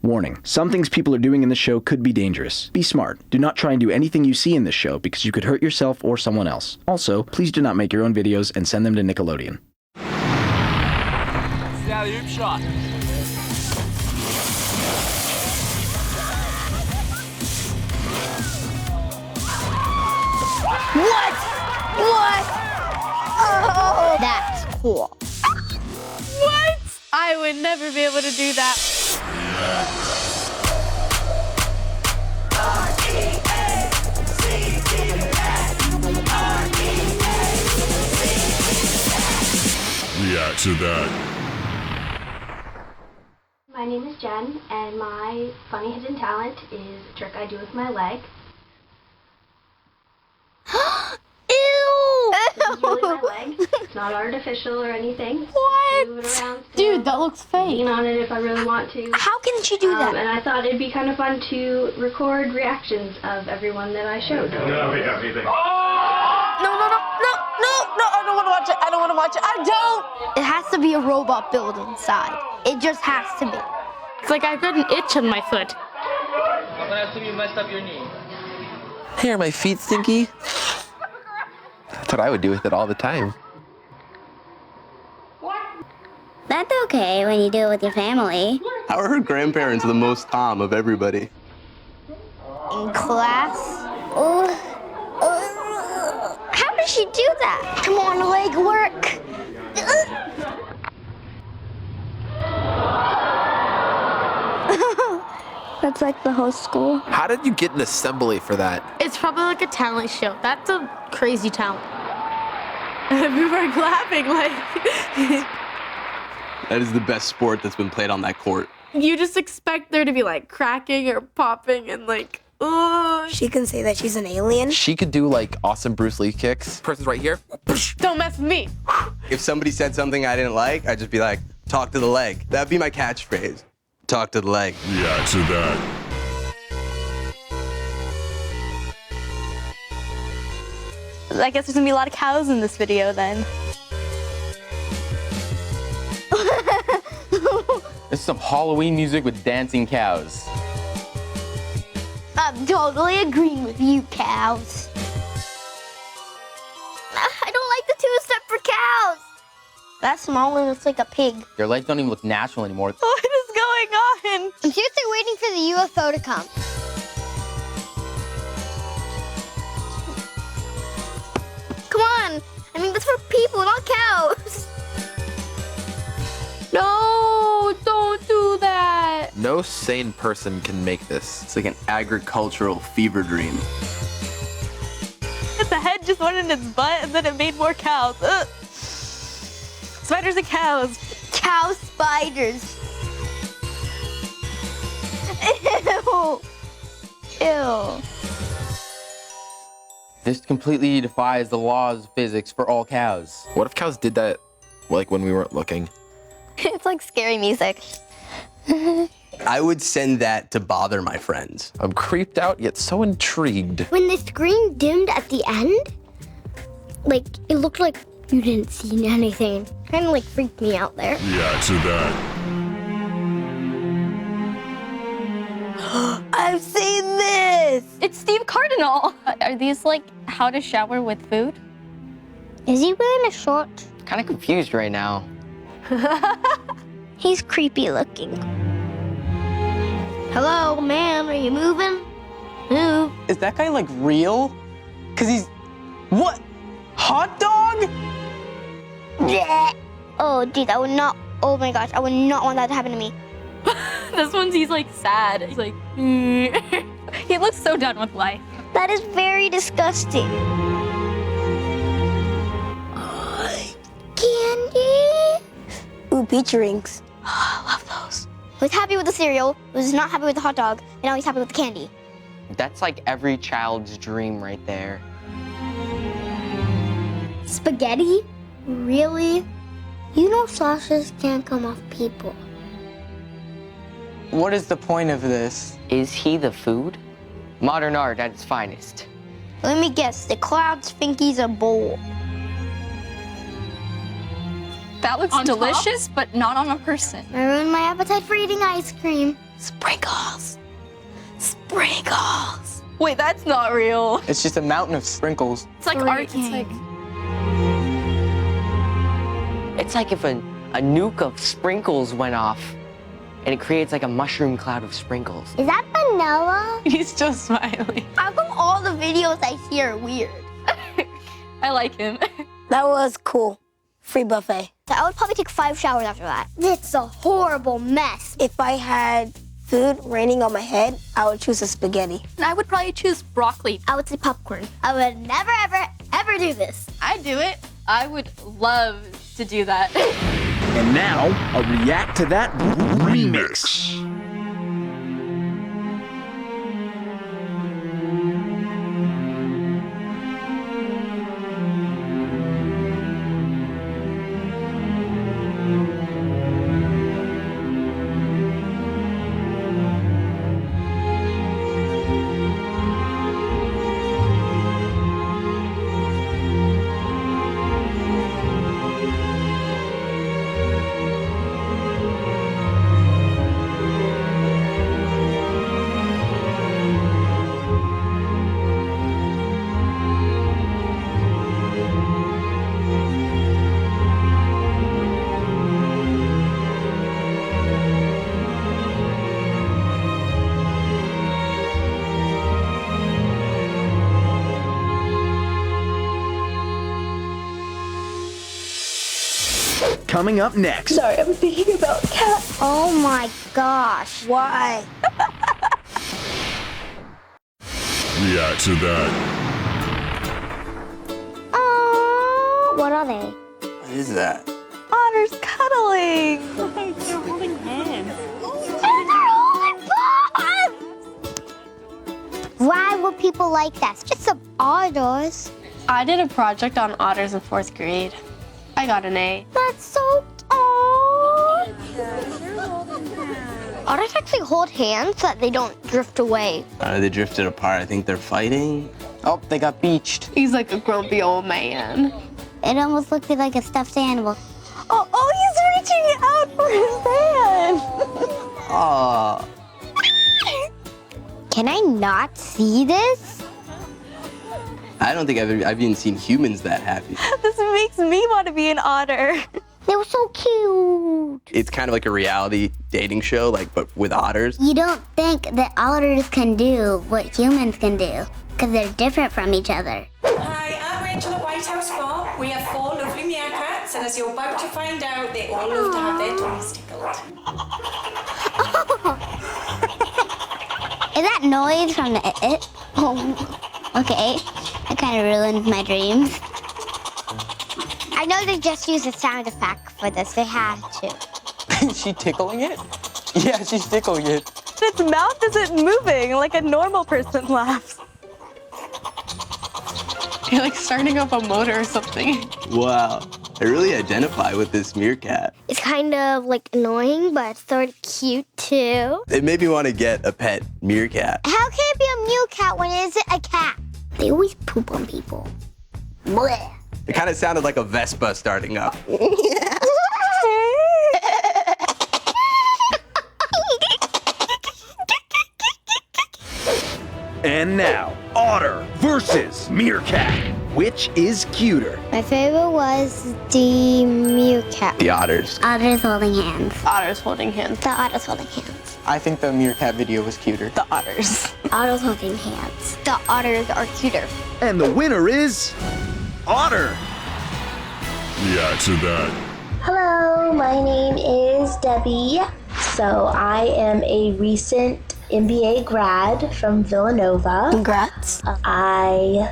Warning, some things people are doing in this show could be dangerous. Be smart. Do not try and do anything you see in this show because you could hurt yourself or someone else. Also, please do not make your own videos and send them to Nickelodeon. It's the alley-oop shot. What? What? Oh, that's cool. What? I would never be able to do that. React to that. My name is Jen, and my funny hidden talent is a trick I do with my leg. Ew! This is really my leg. It's not artificial or anything. What? Move it around Dude, that looks fake. lean on it if I really want to. How can she do that? And I thought it'd be kind of fun to record reactions of everyone that I showed. No, I don't want to watch it. I don't want to watch it. I don't! It has to be a robot built inside. It just has to be. It's like I've got an itch on my foot. You messed up your knee. Hey, are my feet stinky? That's what I would do with it all the time. That's okay when you do it with your family. How are her grandparents the most calm of everybody? In class? How does she do that? Come on, leg work. That's like the whole school. How did you get an assembly for that? It's probably like a talent show. That's a crazy talent. People are clapping like... That is the best sport that's been played on that court. You just expect there to be like cracking or popping and like, ugh. She can say that she's an alien. She could do like awesome Bruce Lee kicks. Person's right here. Don't mess with me. If somebody said something I didn't like, I'd just be like, talk to the leg. That'd be my catchphrase. Talk to the leg. React to that. I guess there's gonna be a lot of cows in this video then. This is some Halloween music with dancing cows. I'm totally agreeing with you, cows. I don't like the two-step for cows. That small one looks like a pig. Your legs don't even look natural anymore. What is going on? I'm seriously waiting for the UFO to come. Come on. I mean, that's for people, not cows. No, don't do that. No sane person can make this. It's like an agricultural fever dream. The head just went in its butt and then it made more cows. Ugh. Spiders and cows. Cow spiders. Ew. Ew. This completely defies the laws of physics for all cows. What if cows did that like when we weren't looking? It's like scary music. I would send that to bother my friends. I'm creeped out yet so intrigued. When the screen dimmed at the end, like, it looked like you didn't see anything. Kind of like freaked me out there. React to that. I've seen this. It's Steve Cardinal. Are these like how to shower with food? Is he wearing a short? Kind of confused right now. He's creepy looking. Hello, man, are you moving? Move. Is that guy like real? Cause he's... What? Hot dog? Blech. Oh, dude, I would not, oh my gosh, I would not want that to happen to me. This one's he's like sad. He's like, he looks so done with life. That is very disgusting. Candy? Ooh, peach rings. I love those. He was happy with the cereal, was not happy with the hot dog, and now he's happy with the candy. That's like every child's dream right there. Spaghetti? Really? You know sausages can't come off people. What is the point of this? Is he the food? Modern art at its finest. Let me guess, the clouds think he's a bowl. That looks delicious, but not on a person. I ruined my appetite for eating ice cream. Sprinkle. Sprinkles. Sprinkles. Wait, that's not real. It's just a mountain of sprinkles. It's like art. It's like if a nuke of sprinkles went off and it creates like a mushroom cloud of sprinkles. Is that vanilla? He's just smiling. How come all the videos I see are weird? I like him. That was cool. Free buffet. So I would probably take 5 showers after that. It's a horrible mess. If I had food raining on my head, I would choose a spaghetti. I would probably choose broccoli. I would say popcorn. I would never, ever, ever do this. I'd do it. I would love to do that. And now, a React to That remix. Coming up next. Sorry, I'm thinking about cat. Oh my gosh. Why? React to that. What are they? What is that? Otters cuddling. They're holding hands. Why would people like that? It's just some otters. I did a project on otters in 4th grade. I got an A. That's so cute. Otters actually hold hands so that they don't drift away. They drifted apart. I think they're fighting. Oh, they got beached. He's like a grumpy old man. It almost looks like a stuffed animal. Oh, he's reaching out for his hand. Aw. Can I not see this? I don't think I've even seen humans that happy. This makes me want to be an otter. They were so cute. It's kind of like a reality dating show, like, but with otters. You don't think that otters can do what humans can do because they're different from each other. Hi, I'm Rachel at White House Farm. We have 4 lovely meerkats, and as you're about to find out, they all love to have their tongues tickled. Is that noise from the it? Oh, okay. That kind of ruined my dreams. I know they just used a sound effect for this. They had to. Is she tickling it? Yeah, she's tickling it. Its mouth isn't moving like a normal person laughs. You're like starting up a motor or something. Wow. I really identify with this meerkat. It's kind of like annoying, but it's sort of cute too. It made me want to get a pet meerkat. How can it be a meerkat when it isn't a cat? They always poop on people. Blech. It kind of sounded like a Vespa starting up. And now, otter versus meerkat. Which is cuter? My favorite was the meerkat. The otters. Otters holding hands. Otters holding hands. The otters holding hands. I think the meerkat video was cuter. The otters. Otters holding hands. The otters are cuter. And the winner is otter. React to that. Hello, my name is Debbie. So I am a recent MBA grad from Villanova. Congrats. I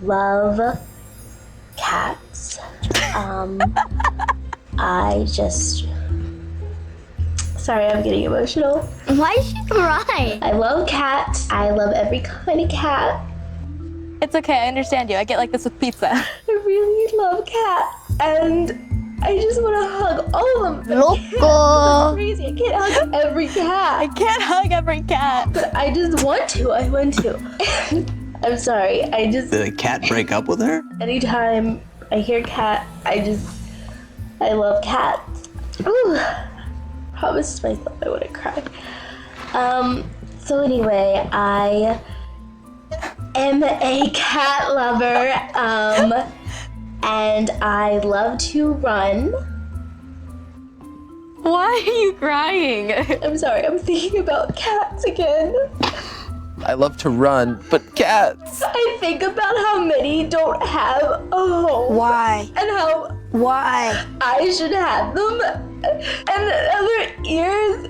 love cats. Sorry, I'm getting emotional. Why did she cry? I love cats. I love every kind of cat. It's okay, I understand you. I get like this with pizza. I really love cats. And I just want to hug all of them. Loco. Crazy. I can't hug every cat. I can't hug every cat. But I just want to. I want to. I'm sorry. Did a cat break up with her? Anytime I hear cat, I love cats. Ooh. Promised myself I wouldn't cry. So anyway, I am a cat lover, and I love to run. Why are you crying? I'm sorry, I'm thinking about cats again. I love to run, but cats. I think about how many don't have a home. Why? And how Why? I should have them. And the other ears.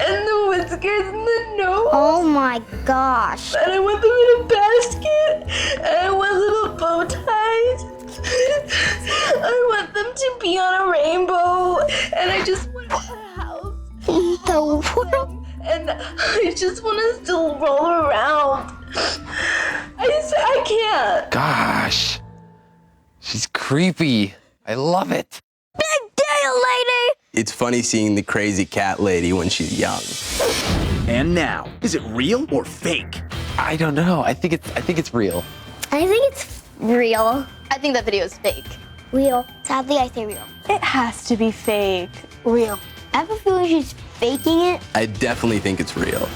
And the whiskers and the nose. Oh my gosh. And I want them in a basket. And I want little bow ties. I want them to be on a rainbow. And I just want a house. The world. And I just want to still roll around. I can't. Gosh. She's creepy. I love it. Big deal, lady. It's funny seeing the crazy cat lady when she's young. And now, is it real or fake? I don't know. I think it's real. I think it's real. I think that video is fake. Real. Sadly, I say real. It has to be fake. Real. I have a feeling she's faking it. I definitely think it's real.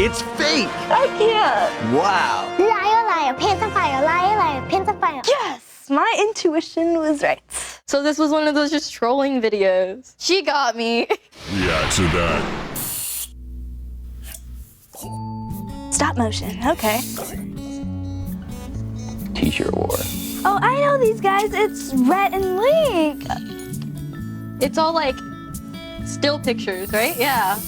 It's fake! I can't. Wow. Liar, liar, pants on fire. Liar, liar, pants on fire. Yes, my intuition was right. So this was one of those just trolling videos. She got me. React to that. Stop motion, okay. T-shirt war. Oh, I know these guys. It's Rhett and Link. It's all like still pictures, right? Yeah.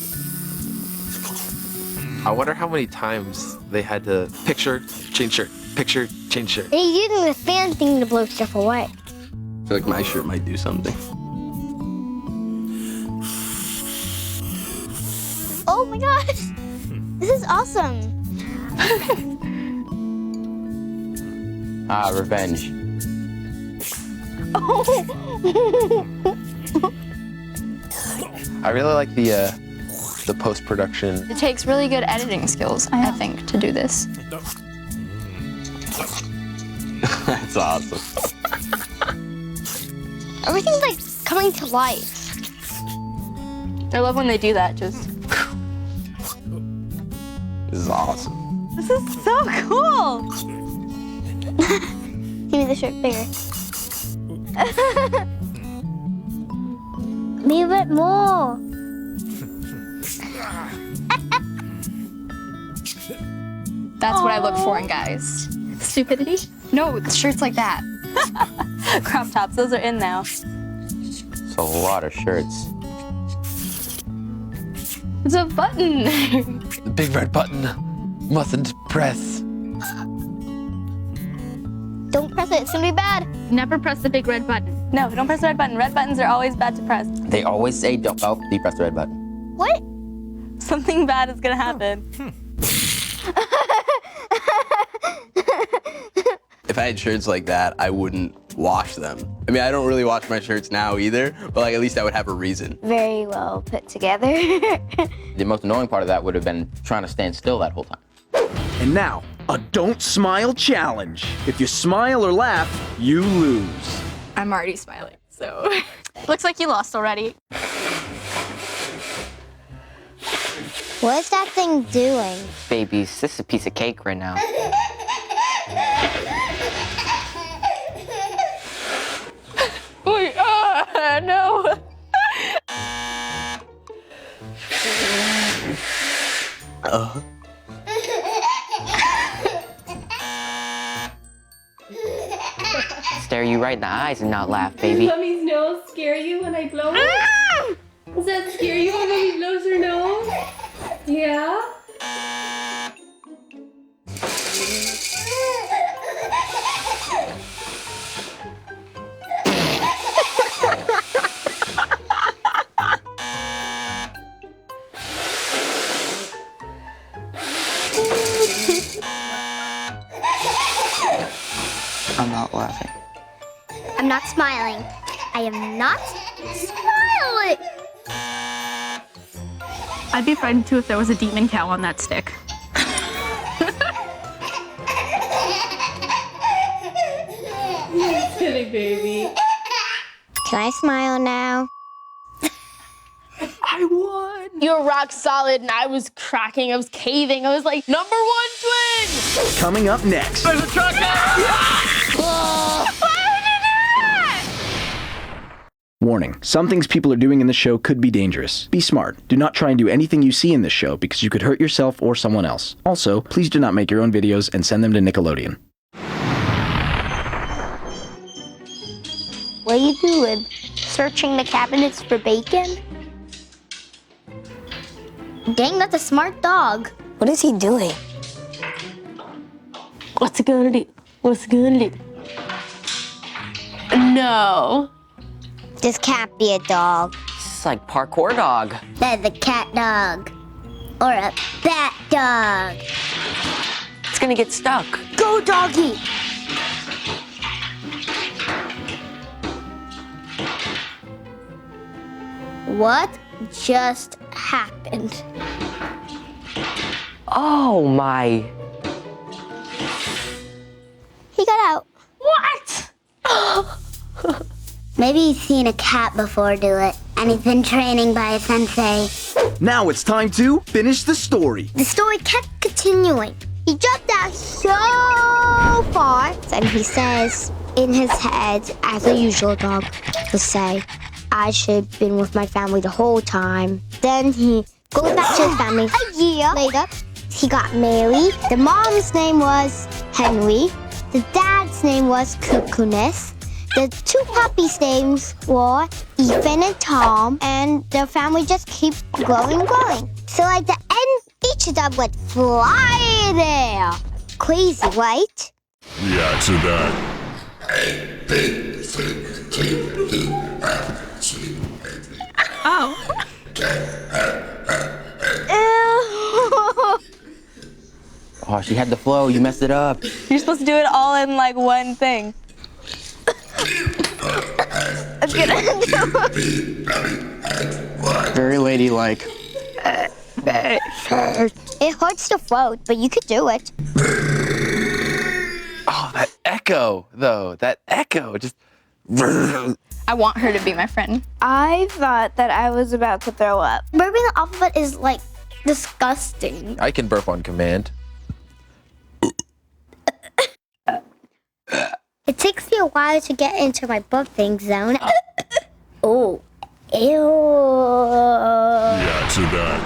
I wonder how many times they had to picture, change shirt, picture, change shirt. And he's using the fan thing to blow stuff away. I feel like my shirt might do something. Oh my gosh. This is awesome. Ah, revenge. I really like the post-production. It takes really good editing skills, I think, to do this. That's awesome. Everything's like coming to life. I love when they do that, just. This is awesome. This is so cool. Give me the shirt bigger. Leave it more. That's what I look for in guys. Stupidity? No, shirts like that. Crop tops, those are in now. It's a lot of shirts. It's a button. The big red button mustn't press. Don't press it, it's gonna be bad. Never press the big red button. No, don't press the red button. Red buttons are always bad to press. They always say, don't you press the red button. What? Something bad is gonna happen. If I had shirts like that, I wouldn't wash them. I mean, I don't really wash my shirts now either, but like at least I would have a reason. Very well put together. The most annoying part of that would have been trying to stand still that whole time. And now, a don't smile challenge. If you smile or laugh, you lose. I'm already smiling, so. Looks like you lost already. What is that thing doing? Babies, this is a piece of cake right now. Wait, no. Stare you right in the eyes and not laugh, baby. Mommy's nose scare you when I blow it? Does that scare you when Mommy blows her nose? Yeah? I'm not laughing. I'm not smiling. I am not smiling. I'd be frightened too if there was a demon cow on that stick. Silly baby. Can I smile now? I won. You're rock solid, and I was cracking, I was caving. I was like, #1 twin! Coming up next. There's a truck now! Warning, some things people are doing in the show could be dangerous. Be smart. Do not try and do anything you see in this show because you could hurt yourself or someone else. Also, please do not make your own videos and send them to Nickelodeon. What are you doing? Searching the cabinets for bacon? Dang, that's a smart dog. What is he doing? What's it gonna do? What's it gonna do? No. This can't be a dog. It's like parkour dog. That's a cat dog. Or a bat dog. It's gonna get stuck. Go, doggy! What just happened? Oh my. He got out. What? Maybe he's seen a cat before do it, and he's been training by a sensei. Now it's time to finish the story. The story kept continuing. He jumped out so far, and he says in his head, as a usual dog would say, I should have been with my family the whole time. Then he goes back to his family. A year later, he got married. The mom's name was Henry. The dad's name was Cuckoonis. The two puppies' names were Ethan and Tom, and their family just keeps growing and growing. So at the end, each of them went fly there. Crazy, right? React to that. Oh. Oh, she had the flow. You messed it up. You're supposed to do it all in like one thing. Very ladylike. It hurts the throat, but you could do it. Oh, that echo, though. That echo. Just. I want her to be my friend. I thought that I was about to throw up. Burping the alphabet is like disgusting. I can burp on command. It takes me a while to get into my burping zone. Oh, ew. React to that.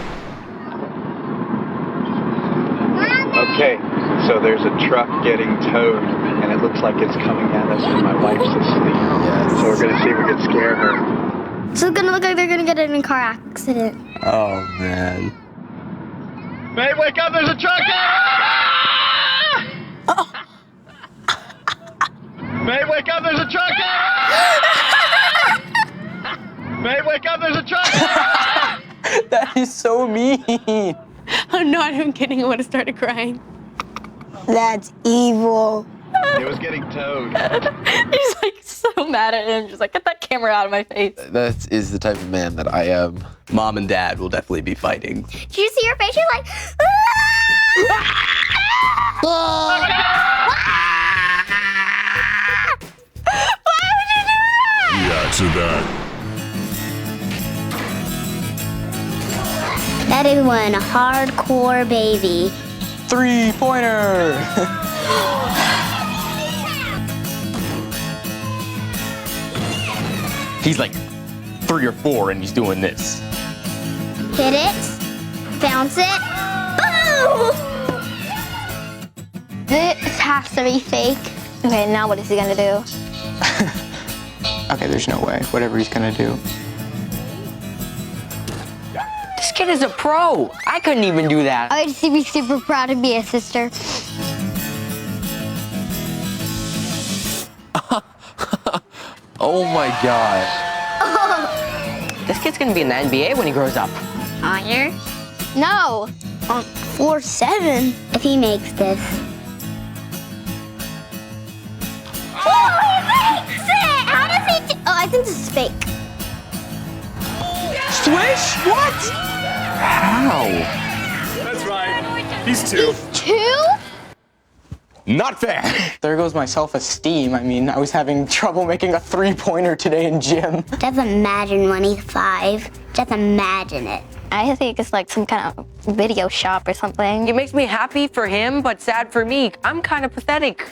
Okay, so there's a truck getting towed, and it looks like it's coming at us, and my wife's asleep. Yes. So we're gonna see if we can scare her. So it's gonna look like they're gonna get in a car accident. Oh, man. Hey, wake up, there's a truck! May, wake up, there's a truck! May, wake up, there's a truck! That is so mean. I'm not even kidding. I would have started crying. That's evil. It was getting towed. He's like so mad at him. Just like, get that camera out of my face. That is the type of man that I am. Mom and Dad will definitely be fighting. Did you see your face? You're like, why would you do that? React to that. That is one hardcore baby. 3-pointer. He's like 3 or 4 and he's doing this. Hit it, bounce it, boom! This has to be fake. Okay, now what is he gonna do? Okay, there's no way. Whatever he's gonna do. This kid is a pro. I couldn't even do that. I would be super proud to be a sister. Oh my gosh. This kid's gonna be in the NBA when he grows up. On here? No, on 4-7. If he makes this. Oh, he makes it! How does he do? Oh, I think this is fake. Swish? What? How? That's right. He's 2. 2? Not fair. There goes my self-esteem. I mean, I was having trouble making a 3-pointer today in gym. Just imagine when he's 5. Just imagine it. I think it's like some kind of video shop or something. It makes me happy for him, but sad for me. I'm kind of pathetic.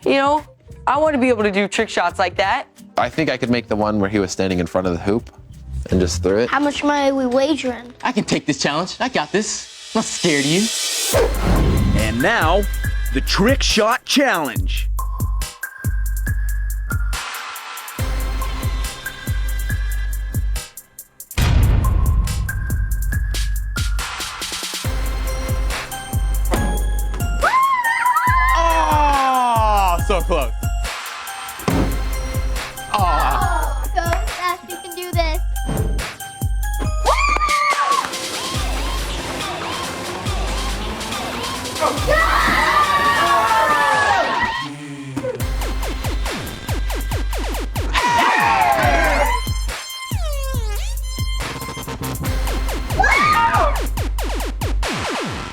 You know, I want to be able to do trick shots like that. I think I could make the one where he was standing in front of the hoop and just threw it. How much money are we wagering? I can take this challenge. I got this. I'm not scared of you. And now, the Trick Shot Challenge. Oh, so close. Oh. Go fast, you can do this.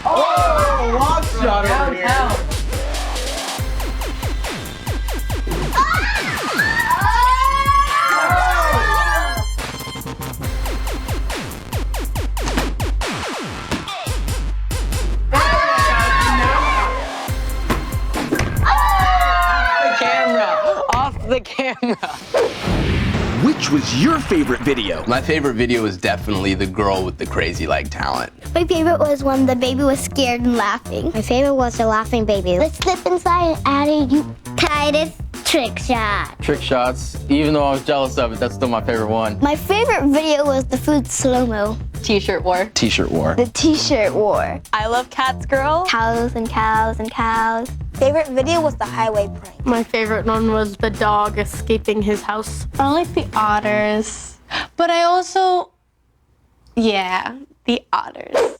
Oh, long shot over here. The camera. Which was your favorite video? My favorite video was definitely the girl with the crazy leg talent. My favorite was when the baby was scared and laughing. My favorite was the laughing baby. Let's slip inside and add a tightest trick shot. Trick shots, even though I was jealous of it, that's still my favorite one. My favorite video was the food slow-mo. T-shirt war. T-shirt war. The t-shirt war. I love cats, girl. Cows and cows and cows. Favorite video was the highway prank. My favorite one was the dog escaping his house. I like the otters, but I also, yeah, the otters.